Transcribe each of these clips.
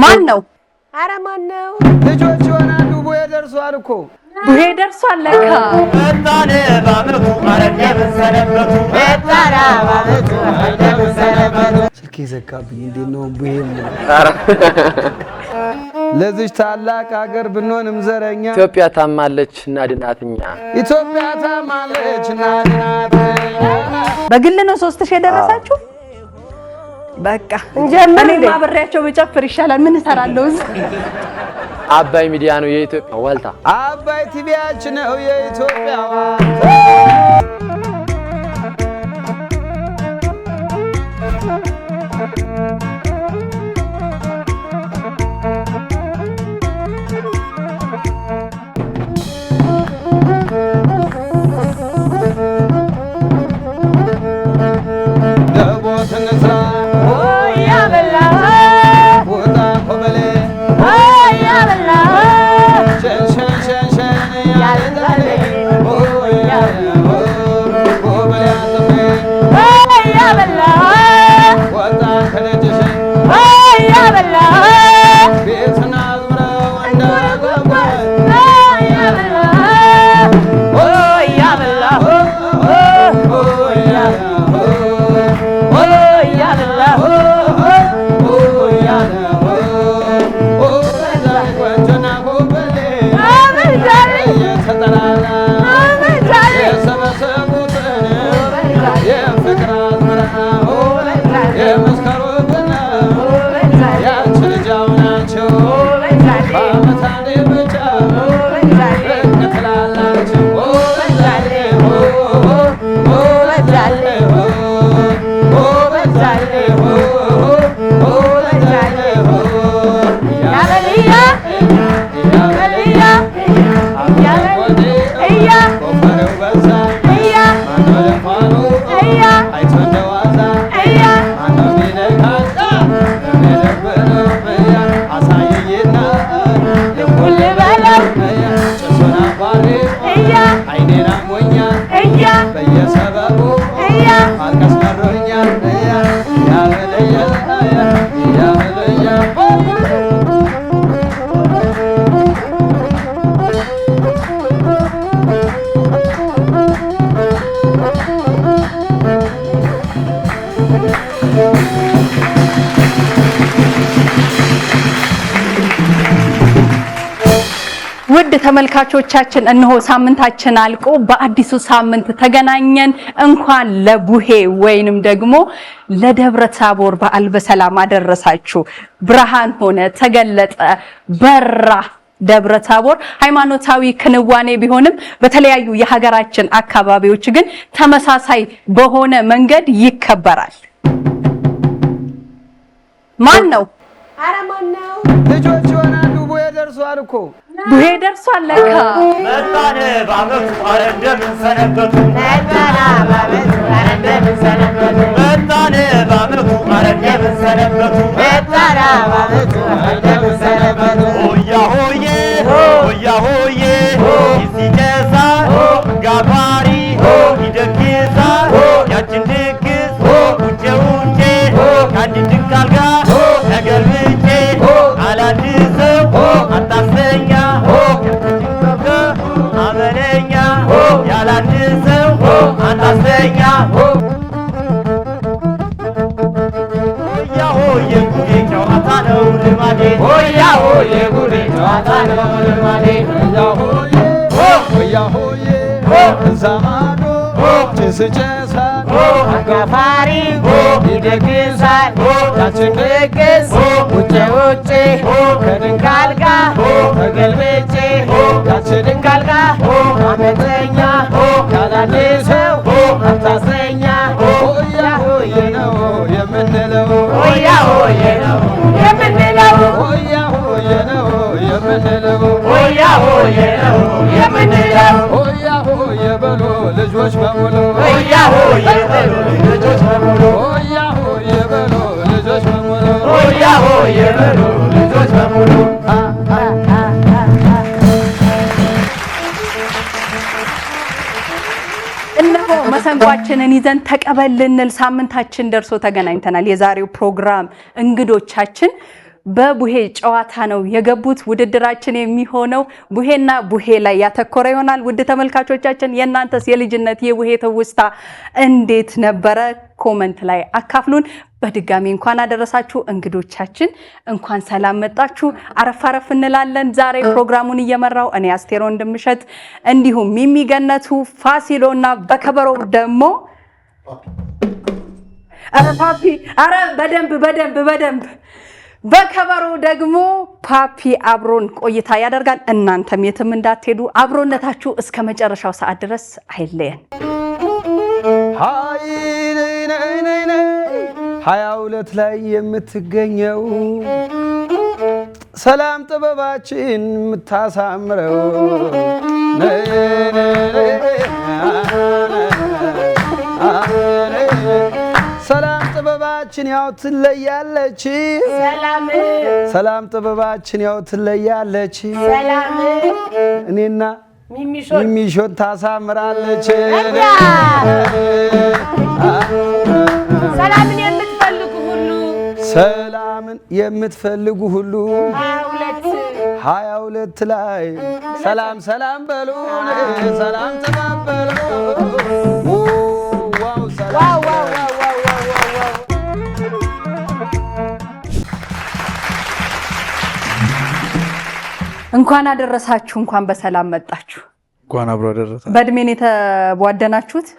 ማን ነው? አረ ማን ነው? ልጆች ይሆናሉ ቡሄ ደርሷል እኮ ቡሄ ደርሷል ለካ እጣኔ ባመቱ አረቄ በሰነበቱ እጣራ ባመቱ አረቄ በሰነበቱ ስልኬ ዘጋብኝ እንዴት ነው ቡሄ ለዚህ ታላቅ ሀገር ብንሆንም ዘረኛ ኢትዮጵያ ታማለች እናድናትኛ ኢትዮጵያ ታማለች እናድናትኛ በግል ነው 3000 የደረሳችሁ በቃ እንጀምር እኔ ማብሬያቸው በጨፍር ይሻላል ምን እሰራለሁ አባይ ሚዲያ ነው የኢትዮጵያ ዋልታ አባይ ቲቪያችን ነው የኢትዮጵያ ዋልታ ውድ ተመልካቾቻችን እነሆ ሳምንታችን አልቆ በአዲሱ ሳምንት ተገናኘን እንኳን ለቡሄ ወይንም ደግሞ ለደብረ ታቦር በዓል በሰላም አደረሳችሁ ብርሃን ሆነ ተገለጠ በራ ደብረ ታቦር ሃይማኖታዊ ክንዋኔ ቢሆንም በተለያዩ የሀገራችን አካባቢዎች ግን ተመሳሳይ በሆነ መንገድ ይከበራል ማን ነው አረ ማን ነው? ልጆች ይሆናሉ ቡሄ ደርሷል እኮ ቡሄ ደርሷል ለካ እጣኔ ባመቱ አረቄ በሰነበቱ እጣራ ባመቱ አረቄ በሰነበቱ እጣኔ ባመቱ አረቄ በሰነበቱ እጣራ ባመቱ አረቄ በሰነበቱ ሆያ ሆዬ ሆያ ሆዬ ይሲጨሳ ጋባሪ ይደግሳ ያችን ድግስ ውጬ ውጬ ከአንድ ድንጋል ጋር ተገልብጬ አላድሰው አታሰኛ አመለኛ ያላድሰው አታሰኛ ሆያ ሆዬ ጉዴ ጨዋታ ነው ልማዴ ሆያ ሆዬ ጉዴ ጨዋታ ነው ልማዴ ሆያ ሆዬ እዛ ማዶ ጭስ ጨሳል አጋፋሪ ይደግሳል ያችን ድግስ ውጬ ውጬ ከድንጋል ጋር ተገልብጬ ያችን ድንጋል ጋር አመፀኛ ያላድሰው አታሰኛ ሆያ ሆዬ ነው የምንለው ሆያ ሆዬ ነው የምንለው ሆያ ሆዬ ነው የምንለው ሆያ ሆዬ ነው የምንለው ሆያ ሆዬ በሉ ልጆች በሙሉ ሆያ ሆዬ በሉ ልጆች በሙሉ ሆያ ሆዬ በሉ ልጆች በሙሉ ሆያ ሆዬ በሉ ልጆች በሙሉ እነሆ መሰንቋችንን ይዘን ተቀበል ልንል ሳምንታችን ደርሶ ተገናኝተናል የዛሬው ፕሮግራም እንግዶቻችን በቡሄ ጨዋታ ነው የገቡት። ውድድራችን የሚሆነው ቡሄና ቡሄ ላይ ያተኮረ ይሆናል። ውድ ተመልካቾቻችን የእናንተስ የልጅነት የቡሄ ትውስታ እንዴት ነበረ? ኮመንት ላይ አካፍሉን። በድጋሚ እንኳን አደረሳችሁ እንግዶቻችን፣ እንኳን ሰላም መጣችሁ። አረፍ አረፍ እንላለን። ዛሬ ፕሮግራሙን እየመራው እኔ አስቴር ወንድምሸት እንዲሁም ሚሚ ገነቱ፣ ፋሲሎና በከበሮ ደግሞ ፓፒ በደንብ በከበሮ ደግሞ ፓፒ አብሮን ቆይታ ያደርጋል። እናንተም የትም እንዳትሄዱ፣ አብሮነታችሁ እስከ መጨረሻው ሰዓት ድረስ አይለየን። 22 ላይ የምትገኘው ሰላም ጥበባችን የምታሳምረው ሰላም ጥበባችን ያው ትለያለች። ሰላም ጥበባችን ያው ትለያለች። እኔና ሚሚሾን ታሳምራለች። ሰላምን የምትፈልጉ ሁሉ 22 ላይ ሰላም በሉን፣ ሰላም ተባበሉ። ዋው እንኳን አደረሳችሁ፣ እንኳን በሰላም መጣችሁ። እንኳን አብሮ አደረሰ። በእድሜን የተቧደናችሁት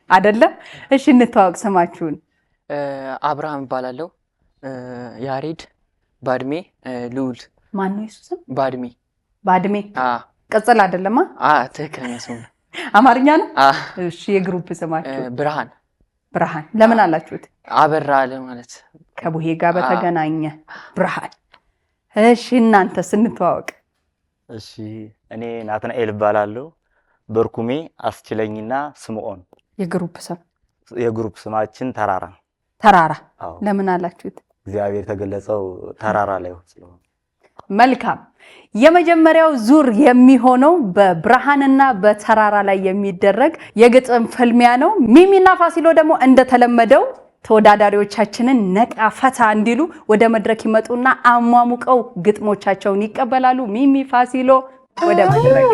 አይደለም? እሺ እንተዋወቅ ስማችሁን። አብርሃም እባላለሁ። ያሬድ ባድሜ ልዑል። ማን ነው ኢየሱስም? ባድሜ ቅጽል አይደለማ? ትክክለኛ ስሙ አማርኛ ነው። እሺ የግሩፕ ስማችሁ? ብርሃን። ለምን አላችሁት? አበራ ለማለት ከቡሄ ጋር በተገናኘ ብርሃን። እሺ እናንተስ እንተዋወቅ። እሺ እኔ ናትናኤል እባላለሁ። በርኩሜ አስችለኝና ስምዖን። የግሩፕ ስማችን ተራራ። ለምን አላችሁት? እግዚአብሔር ተገለጸው ተራራ ላይ ስለሆነ። መልካም። የመጀመሪያው ዙር የሚሆነው በብርሃንና በተራራ ላይ የሚደረግ የግጥም ፍልሚያ ነው። ሚሚና ፋሲሎ ደግሞ እንደተለመደው ተወዳዳሪዎቻችንን ነቃ ፈታ እንዲሉ ወደ መድረክ ይመጡና አሟሙቀው ግጥሞቻቸውን ይቀበላሉ። ሚሚ፣ ፋሲሎ ወደ መድረክ።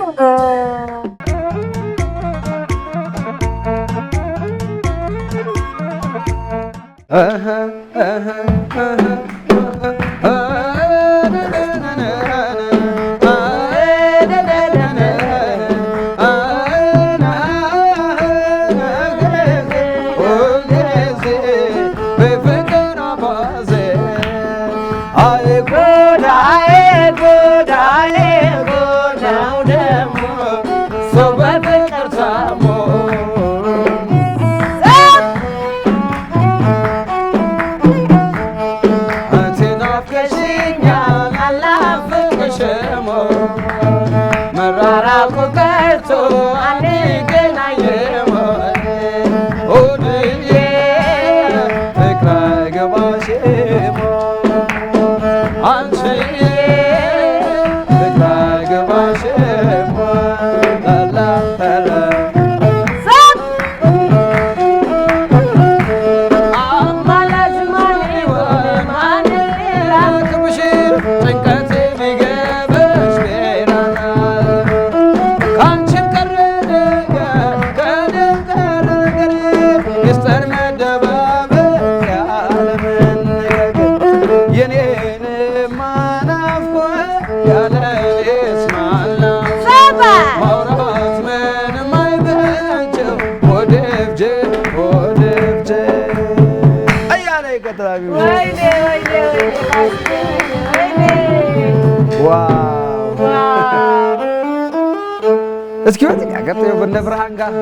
እስኪ ወጥ ያገጠው በእነ ብርሃን ጋር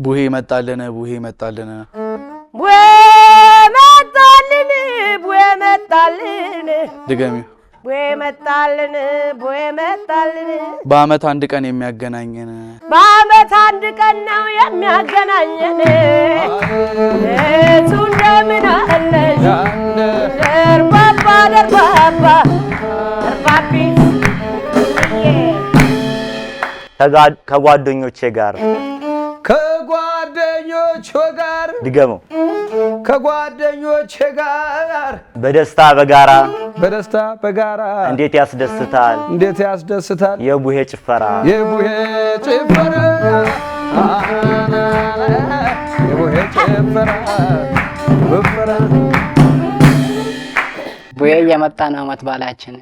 ቡሄ መጣልን ድገሚ። ቡሄ መጣልን በአመት አንድ ቀን የሚያገናኘን ነው የሚያገናኘን። እሱ እንደምን አለሽ ደርባባ ከጓደኞቼ ጋር ከጓደኞች ጋር ድገመው ከጓደኞች ጋር በደስታ በጋራ እንዴት ያስደስታል የቡሄ ጭፈራ ቡሄ የመጣ ነው አመት ባላችን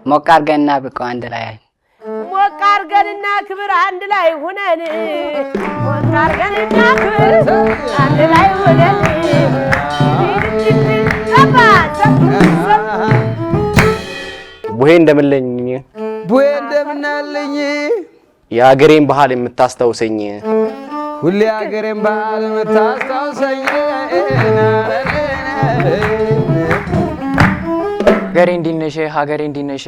ሞቅ አድርገንና ብቀው አንድ ላይ ሞቅ አድርገንና ክብር አንድ ላይ ሆነን ሞቅ አድርገንና ክብር አንድ ላይ ሆነን ቡሄ እንደምንለኝ የሀገሬን ባህል የምታስታውሰኝ ሁሌ ሀገሬን ባህል የምታስታውሰኝ ሀገሬ እንዲነሽ ሀገሬ እንዲነሽ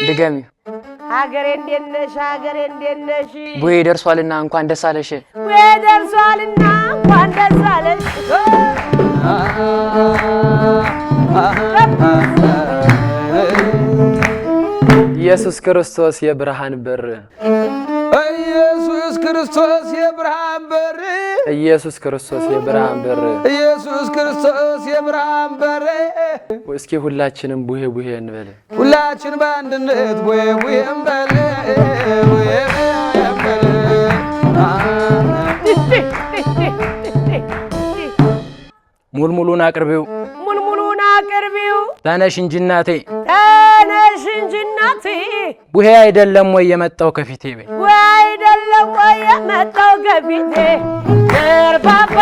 ድገሚ ሀገሬ እንዲነሽ ቡሄ ደርሷልና እንኳን ደስ አለሽ ኢየሱስ ክርስቶስ የብርሃን በር ኢየሱስ ክርስቶስ የብርሃን በር እስኪ ሁላችንም ቡሄ እንበል ሁላችን በአንድነት ቡሄ እንበል ሙልሙሉን አቅርቢው ተነሽ እንጂ እናቴ ቡሄ አይደለም ወይ የመጣው ከፊቴ ደርባባ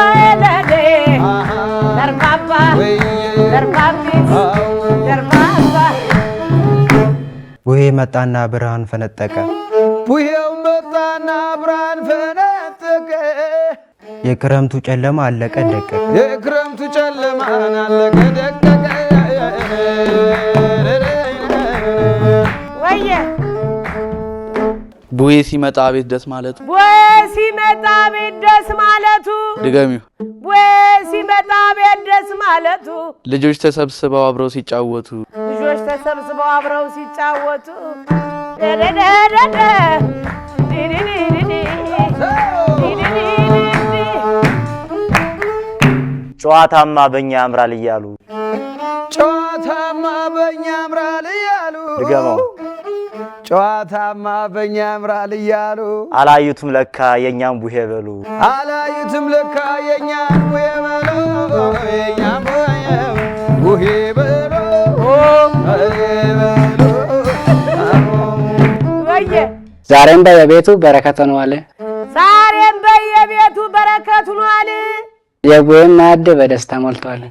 ቡሄ መጣና ብርሃን ፈነጠቀ የክረምቱ ጨለማ አለቀ ደቀቀ ቡሄ ሲመጣ ቤት ደስ ማለቱ ድገሚው ልጆች ተሰብስበው አብረው ሲጫወቱ ጨዋታማ በእኛ ያምራል እያሉ ድገመው ጨዋታማ በእኛ ያምራል እያሉ አላዩትም ለካ የኛም ቡሄ በሉ ቡሄ በሉ ዛሬም በየቤቱ በረከት ሆኗል የቡሄ ማዕድ በደስታ ሞልቷል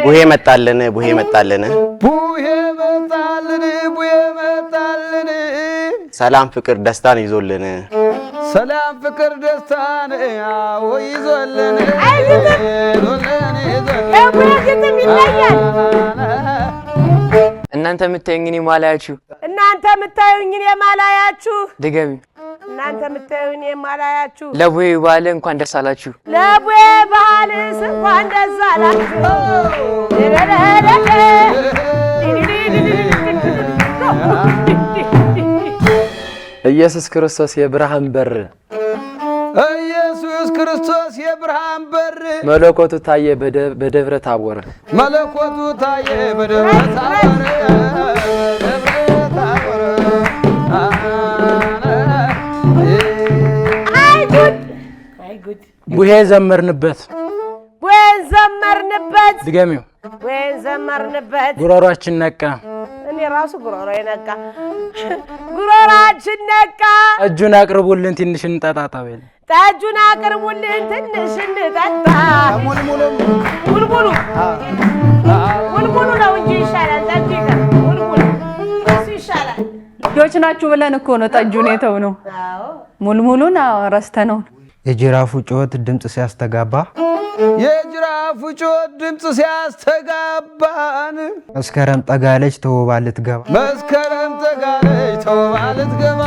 ቡሄ መጣልን ሰላም ፍቅር ደስታን ይዞልን እናንተ የምታዩኝ ማላያችሁ ድገሚ እናንተ የምታዩኝ የማላያችሁ ለቡሄ በዓል እንኳን ደስ አላችሁ ኢየሱስ ክርስቶስ የብርሃን በር መለኮቱ ታየ በደብረ ታቦር ቡሄ ዘመርንበት ድገሚው ጉሮሯችን ነቃ እኔ ራሱ ጉሮሮዬ ነቃ ጉሮሯችን ነቃ እጁን አቅርቡልን ትንሽ እንጠጣ ጠጁን አቅርቡልን ትንሽ እንጠጣ ሙልሙሉ ነው እንጂ ይሻላል ጠጁ ሙልሙሉ እሱ ይሻላል ልጆች ናችሁ ብለን እኮ ነው ጠጁን የተው ነው ሙልሙሉን ረስተነው የጅራፉ ጩኸት ድምጽ ሲያስተጋባን መስከረም ጠጋለች ተወባ ልትገባ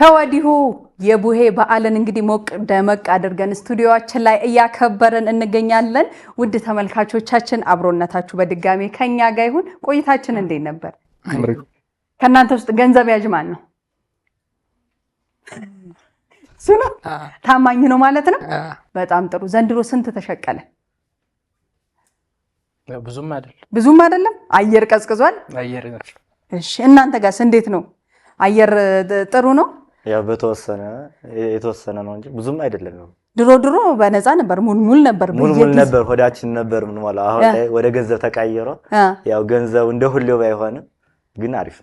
ከወዲሁ የቡሄ በዓልን እንግዲህ ሞቅ ደመቅ አድርገን ስቱዲዮአችን ላይ እያከበረን እንገኛለን። ውድ ተመልካቾቻችን አብሮነታችሁ በድጋሚ ከኛ ጋር ይሁን። ቆይታችን እንዴት ነበር? ከናንተ ውስጥ ገንዘብ ያዥ ማን ነው? እሱ ነው። ታማኝ ነው ማለት ነው። በጣም ጥሩ። ዘንድሮ ስንት ተሸቀለ? ብዙም አይደለም። አየር ቀዝቅዟል። እሺ፣ እናንተ ጋርስ እንዴት ነው? አየር ጥሩ ነው? ያው የተወሰነ ነው እንጂ ብዙም አይደለም። ድሮ በነፃ ነበር፣ ሙልሙል ነበር፣ ነበር፣ ሆዳችን ነበር ምን ማለት። አሁን ላይ ወደ ገንዘብ ተቀይሮ ያው ገንዘብ እንደ ሁሌው ባይሆንም ግን አሪፍ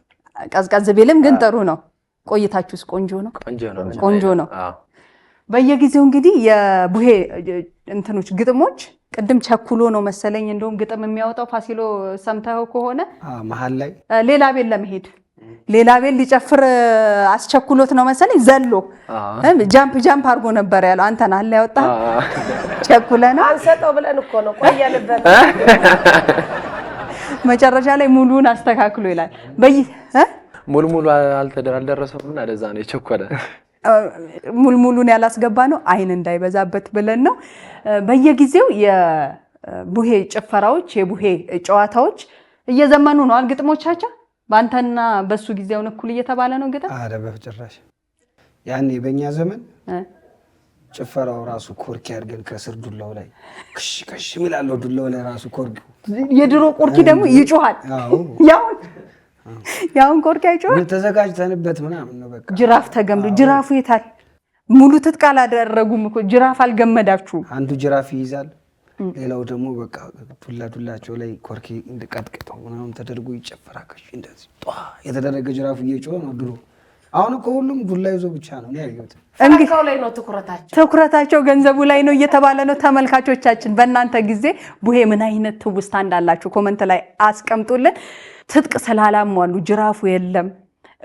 ቀዝቀዝ ቢልም ግን ጥሩ ነው። ቆይታችሁስ ቆንጆ ነው? ቆንጆ ነው። በየጊዜው እንግዲህ የቡሄ እንትኖች ግጥሞች ቅድም ቸኩሎ ነው መሰለኝ እንደውም ግጥም የሚያወጣው ፋሲሎ ሰምተው ከሆነ መሃል ላይ ሌላ ቤት ለመሄድ ሌላ ቤት ሊጨፍር አስቸኩሎት ነው መሰለኝ ዘሎ ጃምፕ አድርጎ ነበር ያለው። አንተ ነህ አለ ያወጣ ቸኩለ ነው አንሰጠው ብለን እኮ ነው ቆያለበት። መጨረሻ ላይ ሙሉን አስተካክሎ ይላል። ሙሉ አልደረሰውና ለዛ ነው የቸኮለ። ሙሉን ያላስገባ ነው አይን እንዳይበዛበት ብለን ነው። በየጊዜው የቡሄ ጭፈራዎች የቡሄ ጨዋታዎች እየዘመኑ ነው ግጥሞቻቸው። ባንተና በሱ ጊዜውን እኩል እየተባለ ነው ግጥም? አረ በጭራሽ። ያኔ በእኛ ዘመን ጭፈራው ራሱ ኮርኪ አድርገን ከስር ዱላው ላይ ከሽ ሚላለው ዱላው ላይ ራሱ ኮርኪ። የድሮ ኮርኪ ደግሞ ይጮሃል። ያውን ኮርኪ አይጮህ ተዘጋጅተንበት ምናምን ነው በቃ። ጅራፍ ተገምዶ ጅራፉ የታል? ሙሉ ትጥቅ አላደረጉም እኮ ጅራፍ አልገመዳችሁም። አንዱ ጅራፍ ይይዛል፣ ሌላው ደግሞ በቃ ዱላቸው ላይ ኮርኪ እንደቀጥቀጠው ምናምን ተደርጎ ይጨፈራል። ከሽ እንደዚህ ጧ የተደረገ ጅራፉ እየጮኸ ነው ድሮ። አሁን እኮ ሁሉም ዱላ ይዞ ብቻ ነው ያዩት። እንግዲህ ላይ ነው ትኩረታቸው ገንዘቡ ላይ ነው እየተባለ ነው። ተመልካቾቻችን በእናንተ ጊዜ ቡሄ ምን አይነት ትውስታ እንዳላችሁ ኮመንት ላይ አስቀምጡልን። ትጥቅ ስላላሟሉ ጅራፉ የለም፣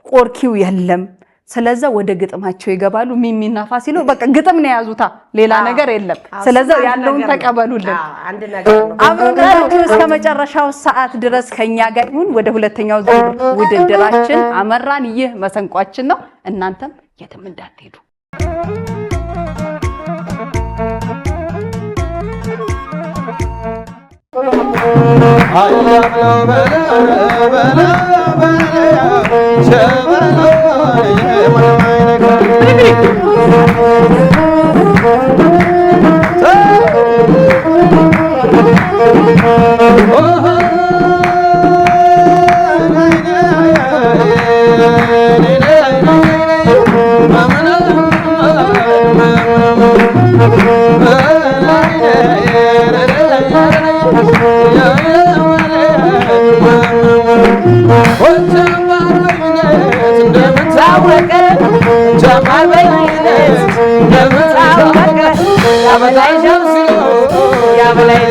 ቆርኪው የለም። ስለዛ ወደ ግጥማቸው ይገባሉ። ሚሚና ፋሲሎ በቃ ግጥም ነው ያዙታ፣ ሌላ ነገር የለም። ስለዛ ያለውን ተቀበሉልን። አብሮናችሁ እስከ መጨረሻው ሰዓት ድረስ ከኛ ጋር ይሁን። ወደ ሁለተኛው ዙር ውድድራችን አመራን። ይህ መሰንቋችን ነው። እናንተም የትም እንዳትሄዱ። Yeah. ታወቀ ጀማል በይነት እንደምን ታወቀ ያበላይ ሸምሱ ያበላይ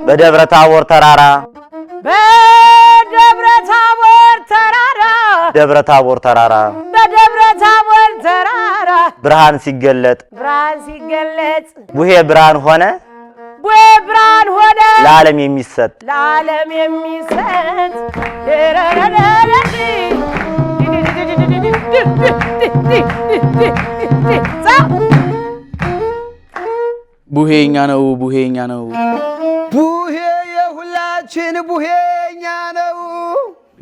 በደብረ ታቦር ተራራ በደብረ ታቦር ተራራ ደብረ ታቦር ተራራ በደብረ ታቦር ተራራ ብርሃን ሲገለጥ ቡሄ ብርሃን ሆነ ቡሄ ብርሃን ሆነ ለዓለም የሚሰጥ ቡሄኛ ነው ቡሄኛ ነው ቡሄ የሁላችን ቡሄኛ ነው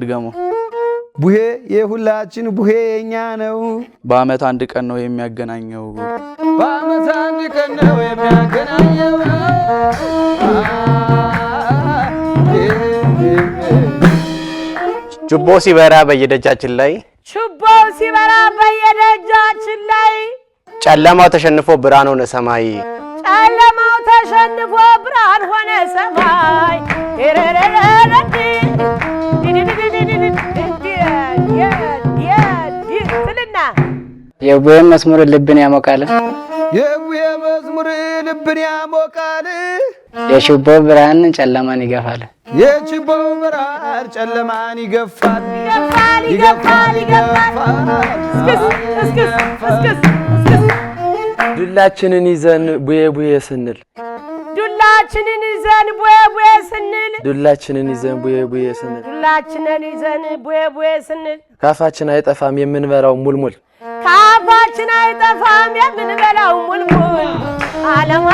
ድገሞ ቡሄ የሁላችን ቡሄኛ ነው በአመት አንድ ቀን ነው የሚያገናኘው በአመት አንድ ቀን ነው የሚያገናኘው ችቦ ሲበራ በየደጃችን ላይ ጨለማው ተሸንፎ ብርሃን ሆነ ሰማይ የቡሄ መዝሙር ልብን ያሞቃል የቡሄ መዝሙር ልብን ያሞቃል የችቦ ብርሃን ጨለማን ይገፋል የችቦ ብርሃን ጨለማን ይገፋል ዱላችንን ይዘን ቡሄ ቡሄ ስንል ካፋችን አይጠፋም የምንበላው ሙልሙል ዓለም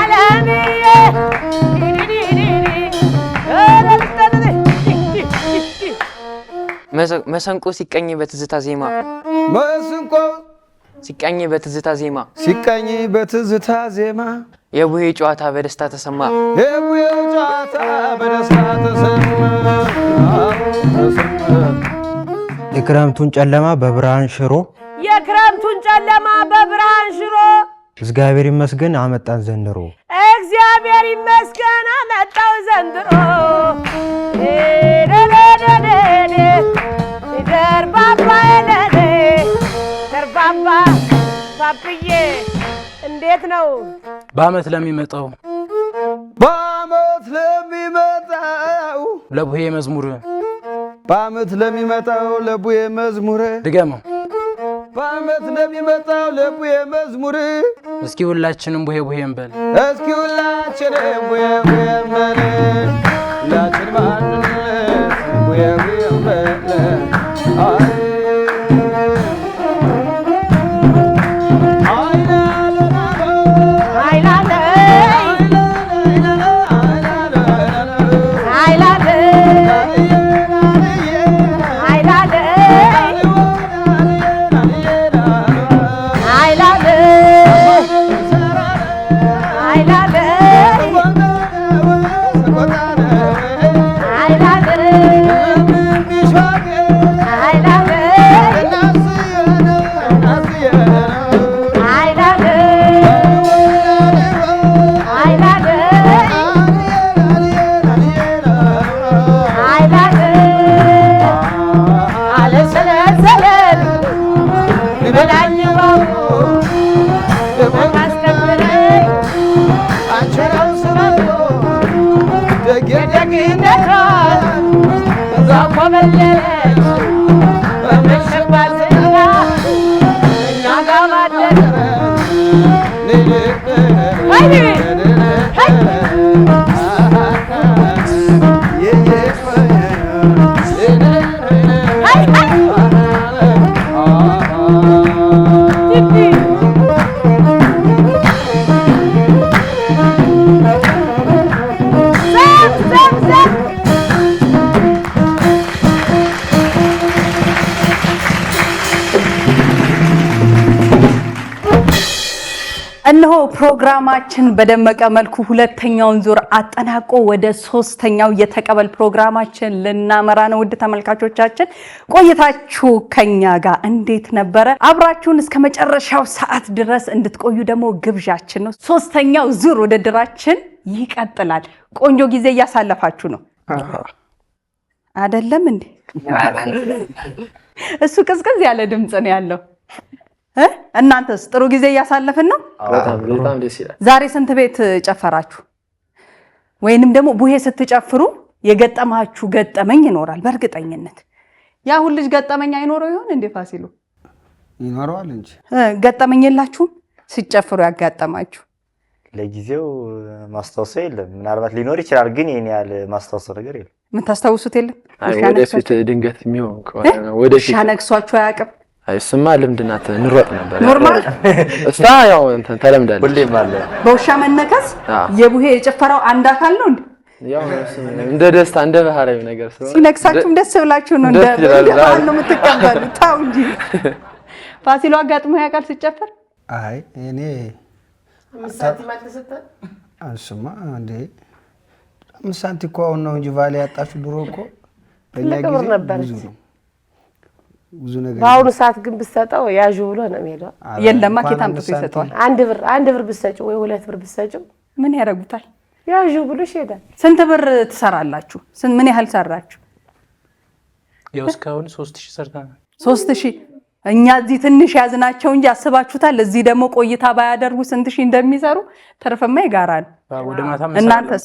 መሰንቆ ሲቀኝ በትዝታ ዜማ መሰንቆ ሲቀኝ በትዝታ ዜማ የቡሄ ጨዋታ በደስታ ተሰማ የቡሄ ጨዋታ በደስታ ተሰማ የክረምቱን ጨለማ በብርሃን ሽሮ እግዚአብሔር ይመስገን አመጣን ዘንድሮ ፓፕዬ እንዴት ነው በአመት ለሚመጣው ለቡሄ መዝሙር በአመት ለሚመጣው ለቡሄ መዝሙር ድገመው በአመት ለሚመጣው ለቡሄ መዝሙር እስኪ ሁላችንም ቡሄ ቡሄ እንበል እስኪ ሁላችንም ቡሄ ቡሄ እንበል ሁላችንም አንድነት ቡሄ ቡሄ እንበል Hey! እነሆ ፕሮግራማችን በደመቀ መልኩ ሁለተኛውን ዙር አጠናቆ ወደ ሶስተኛው የተቀበል ፕሮግራማችን ልናመራ ነው። ውድ ተመልካቾቻችን ቆይታችሁ ከኛ ጋር እንዴት ነበረ? አብራችሁን እስከ መጨረሻው ሰዓት ድረስ እንድትቆዩ ደግሞ ግብዣችን ነው። ሶስተኛው ዙር ውድድራችን ይቀጥላል። ቆንጆ ጊዜ እያሳለፋችሁ ነው አይደለም እንዴ? እሱ ቅዝቅዝ ያለ ድምጽ ነው ያለው። እናንተስ ጥሩ ጊዜ እያሳለፍን ነው? በጣም ደስ ይላል። ዛሬ ስንት ቤት ጨፈራችሁ? ወይንም ደግሞ ቡሄ ስትጨፍሩ የገጠማችሁ ገጠመኝ ይኖራል በእርግጠኝነት። ያ ሁሉ ልጅ ገጠመኝ አይኖረው ይሆን እንዴ? ፋሲሉ ይኖረዋል እንጂ ገጠመኝ የላችሁም? ሲጨፍሩ ያጋጠማችሁ? ለጊዜው ማስታወሰው የለም። ምናልባት ሊኖር ይችላል፣ ግን የኔ ያለ ማስታወሰው ነገር የለም። የምታስታውሱት የለም? ወደፊት ድንገት የሚሆን ከሆነ ወደፊት ሻነክሷችሁ አያውቅም? አይስማ ልምድናት እንሮጥ ነበር። ኖርማል እስታ ያው እንትን ተለምዳለች። ሁሌም አለ በውሻ መነከስ የቡሄ የጭፈራው አንድ አካል ነው እንዴ? ያው እንደ ደስታ እንደ ባህላዊ ነገር ስለሆነ ሲነክሳችሁም ደስ ብላችሁ ነው እንደ ባህል ነው የምትቀበሉት? ታው እንጂ ፋሲሉ አጋጥሞ ያውቃል ሲጨፈር? አይ እኔ ምሳት ማጥሰተ አንስማ እንዴ ምሳንት እኮ አሁን ነው እንጂ ቫሊ ያጣችሁ። ድሮ እኮ በእኛ ጊዜ ብዙ ነው ብዙ ነገር። በአሁኑ ሰዓት ግን ብትሰጠው ያዡ ብሎ ነው የሚሄደው። የለማ ኬት አምጥቶ ይሰጠዋል? አንድ ብር ብትሰጪው ወይ 2 ብር ብትሰጪው ምን ያደርጉታል? ያዡ ብሎ ይሄዳል። ስንት ብር ትሰራላችሁ? ምን ያህል ሰራችሁ? ያው እስካሁን 3000 ሰርተናል። 3000 እኛ እዚህ ትንሽ ያዝናቸው እንጂ አስባችሁታል? እዚህ ደግሞ ቆይታ ባያደርጉ ስንት ሺህ እንደሚሰሩ ተርፈማ ይጋራ ነው። ወደ ማታ እናንተስ?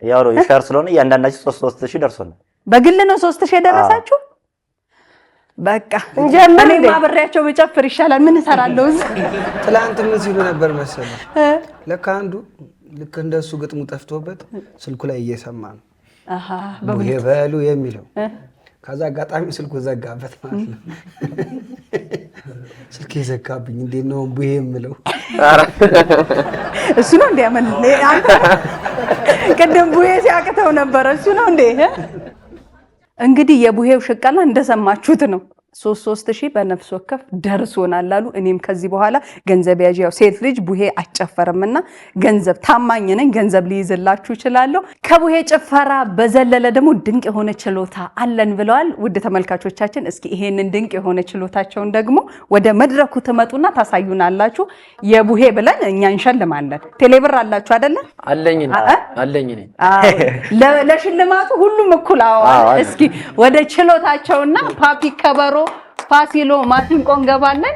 ያው ነው ይሻር ስለሆነ እያንዳንዳችሁ 3000 ደርሶናል። በግል ነው 3000 ደረሳችሁ? በቃ እንጀምር። እኔ ማብሬያቸው በጨፍር ይሻላል። ምን እሰራለሁ እዚህ? ትላንት ምን ሲሉ ነበር መሰለህ? ለካ አንዱ ልክ እንደሱ ግጥሙ ጠፍቶበት ስልኩ ላይ እየሰማ ነው ቡሄ በሉ የሚለው። ከዛ አጋጣሚ ስልኩ ዘጋበት ማለት ነው። ስልኬ ዘጋብኝ እንዴት ነው ቡሄ የምለው? እሱ ነው እንዴ? አመን አንተ ቅድም ቡሄ ሲያቅተው ነበር። እሱ ነው እንዴ? እንግዲህ የቡሄው ሽቀላ እንደሰማችሁት ነው። 3000 በነፍስ ወከፍ ደርሶናል አሉ። እኔም ከዚህ በኋላ ገንዘብ ያዥ ያው ሴት ልጅ ቡሄ አጨፈርምና ገንዘብ ታማኝ ነኝ፣ ገንዘብ ሊይዝላችሁ ይችላል። ከቡሄ ጭፈራ በዘለለ ደግሞ ድንቅ የሆነ ችሎታ አለን ብለዋል። ውድ ተመልካቾቻችን እስኪ ይሄንን ድንቅ የሆነ ችሎታቸውን ደግሞ ወደ መድረኩ ትመጡና ታሳዩናላችሁ። የቡሄ ብለን እኛ እንሸልማለን። ቴሌብር አላችሁ አይደለ? አለኝ ነኝ። ለሽልማቱ ሁሉም እኩል አዋል። እስኪ ወደ ችሎታቸውና ፓፒ ከበሮ ፋሲሎ ማሲንቆ እንገባለን።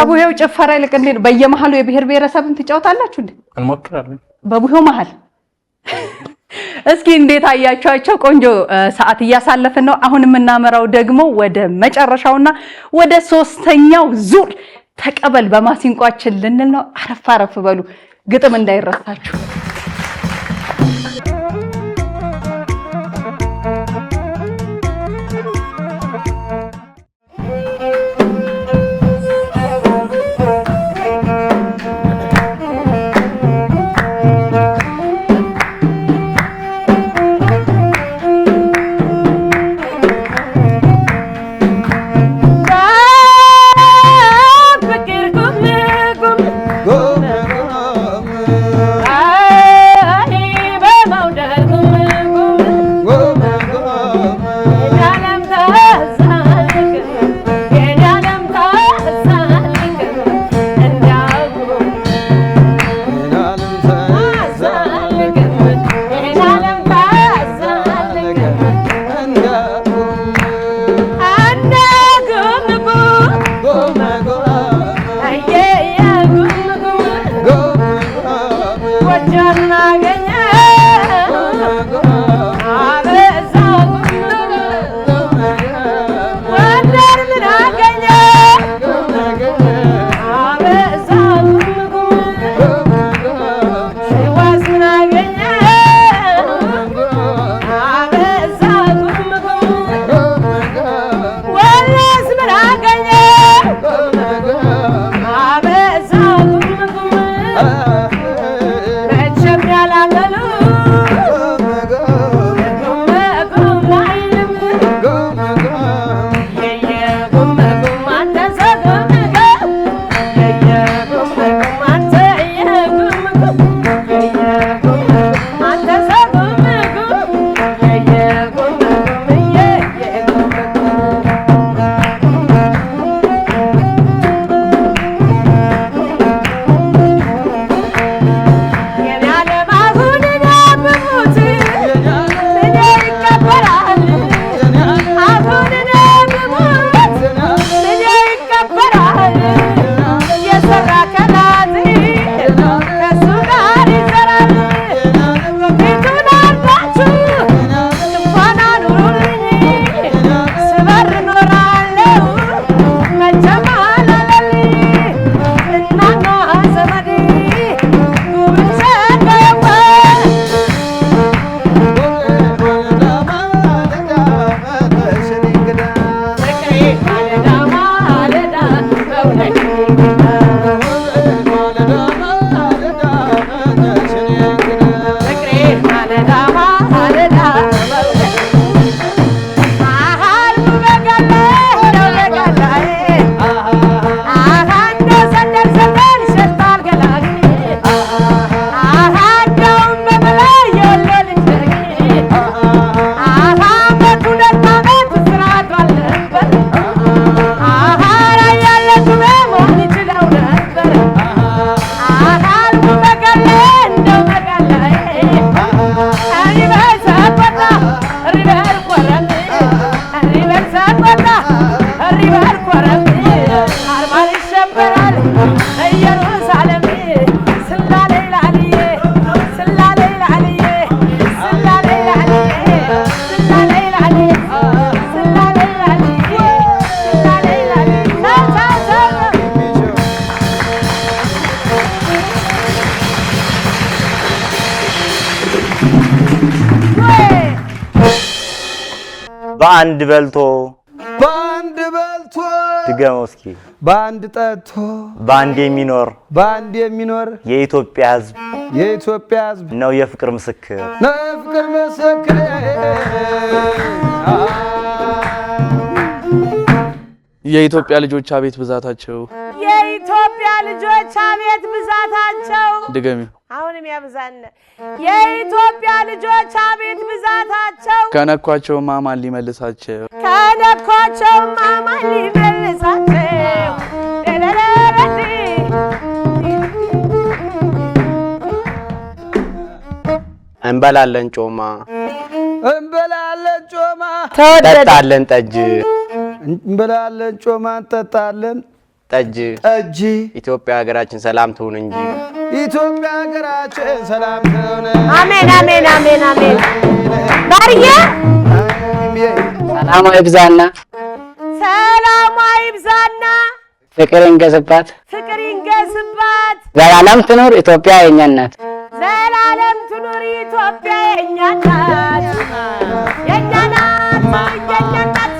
ከቡሄው ጭፈራ ይልቅ እንዴ በየመሃሉ የብሔር ብሔረሰብን ትጫወታላችሁ እንዴ? እንሞክራለን። በቡሄው መሃል እስኪ እንዴት አያችኋቸው? ቆንጆ ሰዓት እያሳለፍን ነው። አሁን የምናመራው ደግሞ ወደ መጨረሻውና ወደ 3ኛው ዙር ተቀበል በማሲንቋችን ልንል ነው። አረፍ አረፍ በሉ፣ ግጥም እንዳይረሳችሁ። በአንድ በልቶ ድገመው እስኪ በአንድ ጠጥቶ በአንድ የሚኖር የኢትዮጵያ ሕዝብ ነው የፍቅር ምስክር የኢትዮጵያ ልጆች አቤት ብዛታቸው የኢትዮጵያ ልጆች አቤት ብዛታቸው ድገሚ አሁንም ያብዛን የኢትዮጵያ ልጆች አቤት ብዛታቸው ከነኳቸው ማማን ሊመልሳቸው እንበላለን ጮማ ጠጣለን ጠጅ እንበላለን ጮማ እንጠጣለን ጠጅ ጠጅ ኢትዮጵያ ሀገራችን ሰላም ትሁን እንጂ ኢትዮጵያ ሀገራችን ሰላም ትሁን። አሜን አሜን አሜን አሜን። ባርዬ ሰላም ይብዛና ሰላም ይብዛና ፍቅር ይንገስባት ፍቅር ይንገስባት ዘላለም ትኑር ኢትዮጵያ የኛ እናት ዘላለም ትኑር ኢትዮጵያ የኛ እናት የኛ እናት የኛ እናት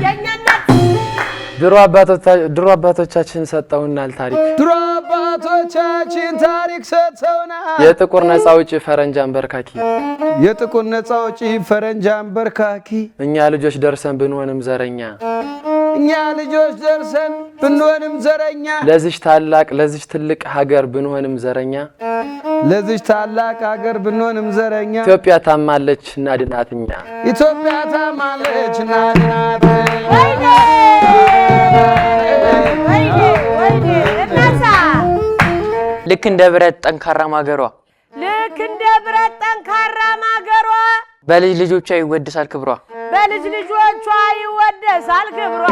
የኛ እናት። ድሮ አባቶቻችን ሰጠውናል ታሪክ ድሮ አባቶቻችን ታሪክ ሰጥተውናል። የጥቁር ነፃ አውጪ ፈረንጅ አንበርካኪ የጥቁር ነፃ አውጪ ፈረንጅ አንበርካኪ እኛ ልጆች ደርሰን ብንሆንም ዘረኛ እኛ ልጆች ደርሰን ብንሆንም ዘረኛ ለዚህ ታላቅ ለዚህ ትልቅ ሀገር ብንሆንም ዘረኛ ለዚህ ታላቅ ሀገር ብንሆንም ዘረኛ ኢትዮጵያ ታማለች እናድናትኛ ኢትዮጵያ ታማለች እናድናት። ወይኔ ወይኔ ወይኔ እናሳ ልክ እንደ ብረት ጠንካራ ማገሯ ልክ እንደ ብረት ጠንካራ ማገሯ በልጅ ልጆቿ ይወደሳል ክብሯ በልጅ ልጆቿ ይወደሳል ክብሯ።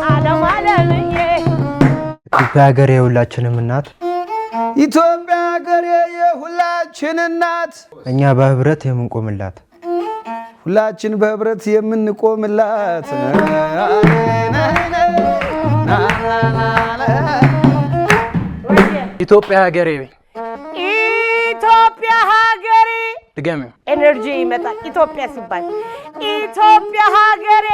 ዓለም ዓለምዬ ኢትዮጵያ ሀገሬ የሁላችንም እናት ኢትዮጵያ ሀገሬ የሁላችን እናት እኛ በህብረት የምንቆምላት ሁላችን በህብረት የምንቆምላት ኢትዮጵያ ሀገሬ ኢትዮጵያ ሀገሬ ድገም ኤነርጂ ይመጣል። ኢትዮጵያ ሲባል ኢትዮጵያ ሀገሬ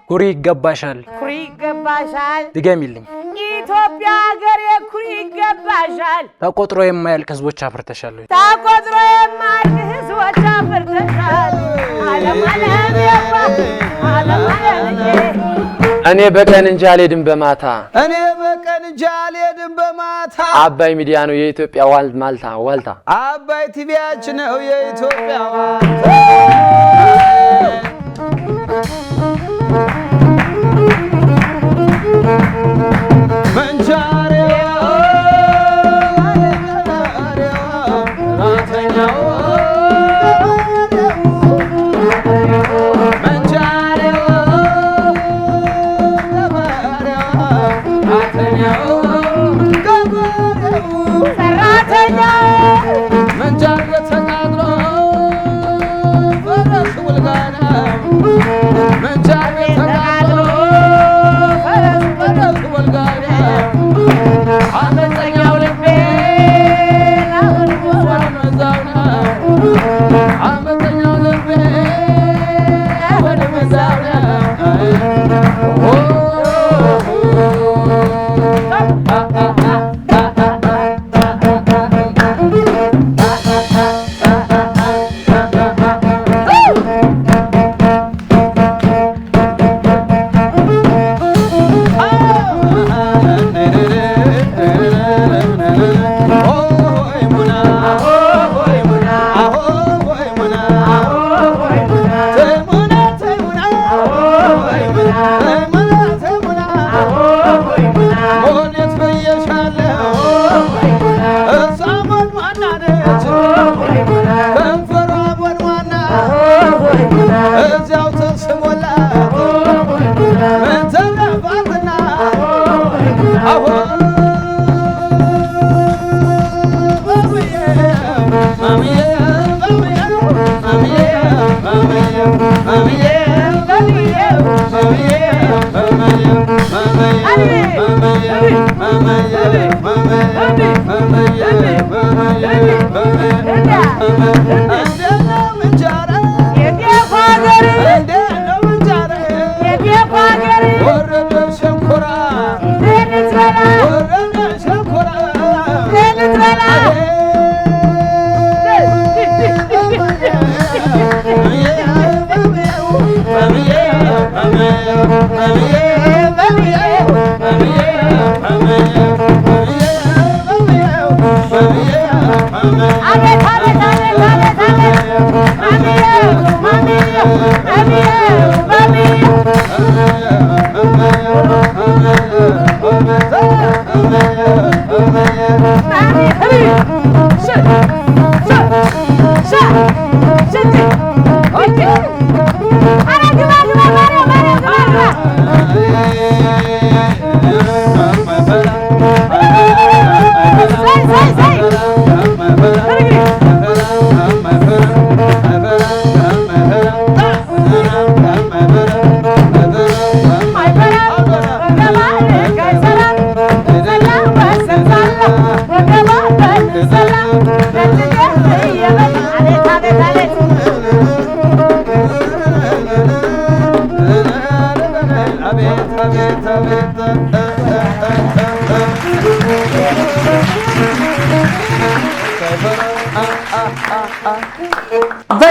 ኩሪ ይገባሻል ኩሪ ይገባሻል። ድገሚልኝ ኢትዮጵያ ሀገሬ ኩሪ ይገባሻል። ተቆጥሮ የማያልቅ ህዝቦች አፍርተሻል ተቆጥሮ የማያልቅ ህዝቦች አፍርተሻል። ዓለም ዓለም ያባ ዓለም ዓለም እኔ በቀን እንጂ አልሄድም በማታ እኔ በቀን እንጂ አልሄድም በማታ አባይ ሚዲያ ነው የኢትዮጵያ ዋልታ አባይ ቲቪያችን ነው የኢትዮጵያ ዋልታ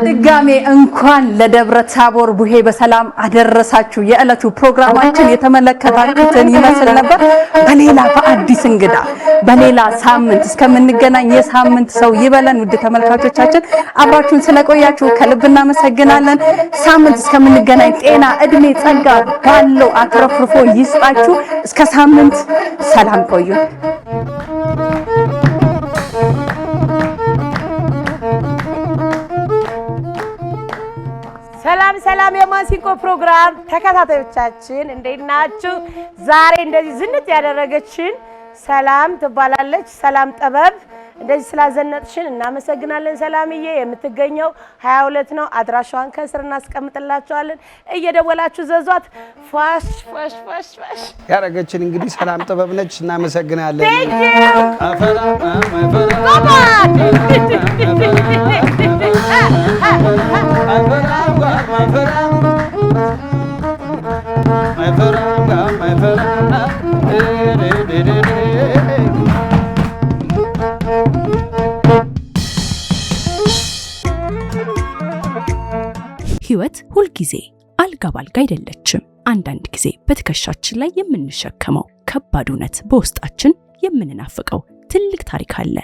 በድጋሜ እንኳን ለደብረ ታቦር ቡሄ በሰላም አደረሳችሁ። የዕለቱ ፕሮግራማችን የተመለከታችሁትን ይመስል ነበር። በሌላ በአዲስ እንግዳ በሌላ ሳምንት እስከምንገናኝ የሳምንት ሰው ይበለን። ውድ ተመልካቾቻችን አብራችሁን ስለቆያችሁ ከልብ እናመሰግናለን። ሳምንት እስከምንገናኝ ጤና፣ እድሜ፣ ጸጋ ባለው አትረፍርፎ ይስጣችሁ። እስከ ሳምንት ሰላም ቆዩ። ሰላም ሰላም የማሲንቆ ፕሮግራም ተከታታዮቻችን እንዴት ናችሁ? ዛሬ እንደዚህ ዝንጥ ያደረገችን ሰላም ትባላለች። ሰላም ጥበብ እንደዚህ ስላዘነጥሽን እናመሰግናለን። ሰላምዬ የምትገኘው 22 ነው። አድራሻዋን ከስር እናስቀምጥላችኋለን። እየደወላችሁ ዘዟት። ፋሽ ፋሽ ፋሽ ፋሽ ያረገችን እንግዲህ ሰላም ጥበብ ነች። እናመሰግናለን። ህይወት ሁልጊዜ አልጋ ባልጋ አይደለችም። አንዳንድ ጊዜ በትከሻችን ላይ የምንሸከመው ከባድ እውነት፣ በውስጣችን የምንናፍቀው ትልቅ ታሪክ አለ።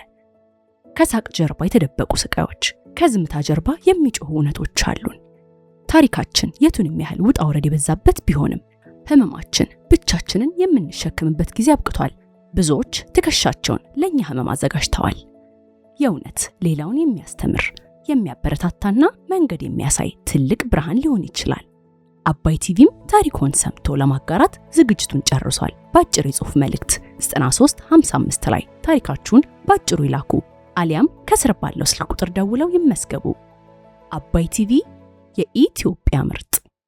ከሳቅ ጀርባ የተደበቁ ስቃዮች፣ ከዝምታ ጀርባ የሚጮሁ እውነቶች አሉን። ታሪካችን የቱንም ያህል ውጣ ውረድ የበዛበት ቢሆንም ህመማችን ብቻችንን የምንሸከምበት ጊዜ አብቅቷል። ብዙዎች ትከሻቸውን ለኛ ህመም አዘጋጅተዋል። የእውነት ሌላውን የሚያስተምር የሚያበረታታና መንገድ የሚያሳይ ትልቅ ብርሃን ሊሆን ይችላል። አባይ ቲቪም ታሪኮን ሰምቶ ለማጋራት ዝግጅቱን ጨርሷል። በአጭር የጽሑፍ መልእክት 9355 ላይ ታሪካችሁን በአጭሩ ይላኩ፣ አሊያም ከስር ባለው ስልክ ቁጥር ደውለው ይመስገቡ። አባይ ቲቪ የኢትዮጵያ ምርት።